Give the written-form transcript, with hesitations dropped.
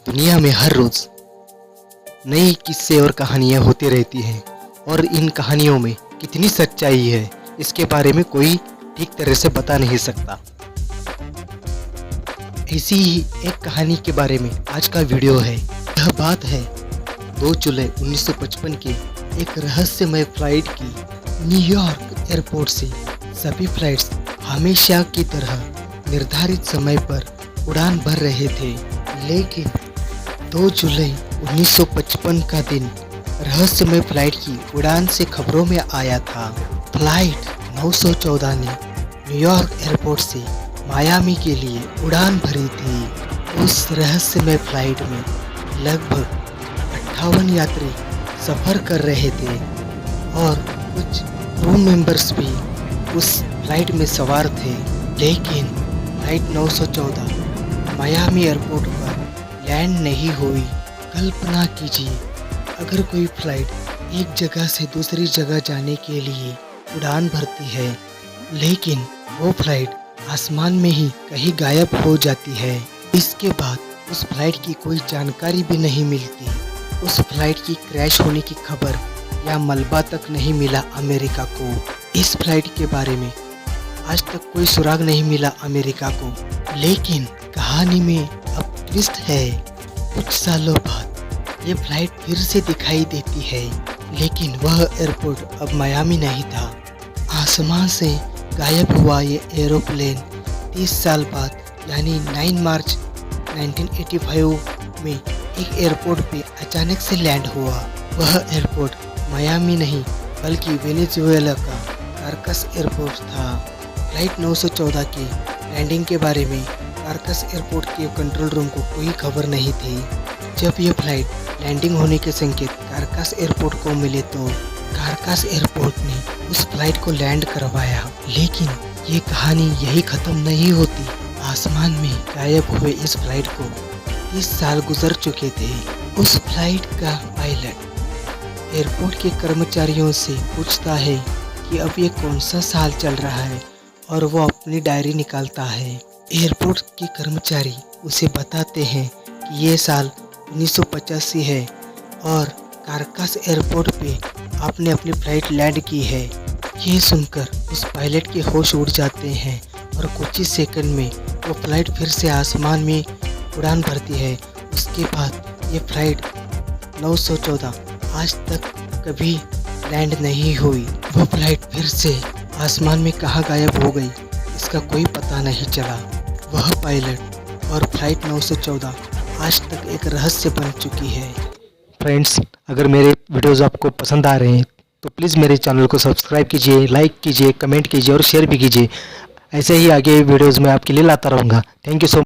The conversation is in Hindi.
दुनिया में हर रोज नई किस्से और कहानियां होती रहती हैं और इन कहानियों में कितनी सच्चाई है इसके बारे में कोई ठीक तरह से बता नहीं सकता। ऐसी ही एक कहानी के बारे में आज का वीडियो है। यह बात है 2 जुलाई 1955 के एक रहस्यमय फ्लाइट की। न्यूयॉर्क एयरपोर्ट से सभी फ्लाइट्स हमेशा की तरह निर्धारित समय पर उड़ान भर रहे थे, लेकिन 2 जुलाई 1955 का दिन रहस्यमय फ्लाइट की उड़ान से खबरों में आया था। फ्लाइट 914 ने न्यूयॉर्क एयरपोर्ट से मायामी के लिए उड़ान भरी थी। उस रहस्यमय फ्लाइट में लगभग 58 यात्री सफ़र कर रहे थे और कुछ क्रू मेंबर्स भी उस फ्लाइट में सवार थे, लेकिन फ्लाइट 914 मायामी एयरपोर्ट पर लैंड नहीं हुई। कल्पना कीजिए, अगर कोई फ्लाइट एक जगह से दूसरी जगह जाने के लिए उड़ान भरती है, लेकिन वो फ्लाइट आसमान में ही कहीं गायब हो जाती है। इसके बाद उस फ्लाइट की कोई जानकारी भी नहीं मिलती। उस फ्लाइट की क्रैश होने की खबर या मलबा तक नहीं मिला अमेरिका को। इस फ्लाइट के बारे में आज तक कोई सुराग नहीं मिला अमेरिका को। लेकिन कहानी में अब ट्विस्ट है। कुछ सालों बाद ये फ्लाइट फिर से दिखाई देती है, लेकिन वह एयरपोर्ट अब मायामी नहीं था। आसमान से गायब हुआ ये एरोप्लेन 30 साल बाद यानी 9 मार्च 1985 में एक एयरपोर्ट पे अचानक से लैंड हुआ। वह एयरपोर्ट मायामी नहीं बल्कि वेनेजुएला का कारकस एयरपोर्ट था। फ्लाइट 914 की लैंडिंग के बारे में कारकस एयरपोर्ट के कंट्रोल रूम को कोई खबर नहीं थी। जब यह फ्लाइट लैंडिंग होने के संकेत कारकस एयरपोर्ट को मिले तो कारकस एयरपोर्ट ने उस फ्लाइट को लैंड करवाया। लेकिन ये कहानी यही खत्म नहीं होती। आसमान में गायब हुए इस फ्लाइट को 30 साल गुजर चुके थे। उस फ्लाइट का पायलट एयरपोर्ट के कर्मचारियों से पूछता है कि अब ये कौन सा साल चल रहा है, और वो अपनी डायरी निकालता है। एयरपोर्ट के कर्मचारी उसे बताते हैं कि ये साल 1985 है और कारकस एयरपोर्ट पे आपने अपनी फ्लाइट लैंड की है। ये सुनकर उस पायलट के होश उड़ जाते हैं और कुछ ही सेकंड में वो फ्लाइट फिर से आसमान में उड़ान भरती है। उसके बाद ये फ्लाइट 914 आज तक कभी लैंड नहीं हुई। वो फ्लाइट फिर से आसमान में कहाँ गायब हो गई, इसका कोई पता नहीं चला। वह पायलट और फ्लाइट 914 आज तक एक रहस्य बन चुकी है। फ्रेंड्स, अगर मेरे वीडियोज़ आपको पसंद आ रहे हैं तो प्लीज़ मेरे चैनल को सब्सक्राइब कीजिए, लाइक कीजिए, कमेंट कीजिए और शेयर भी कीजिए। ऐसे ही आगे वीडियोज़ में आपके लिए लाता रहूँगा। Thank you so much.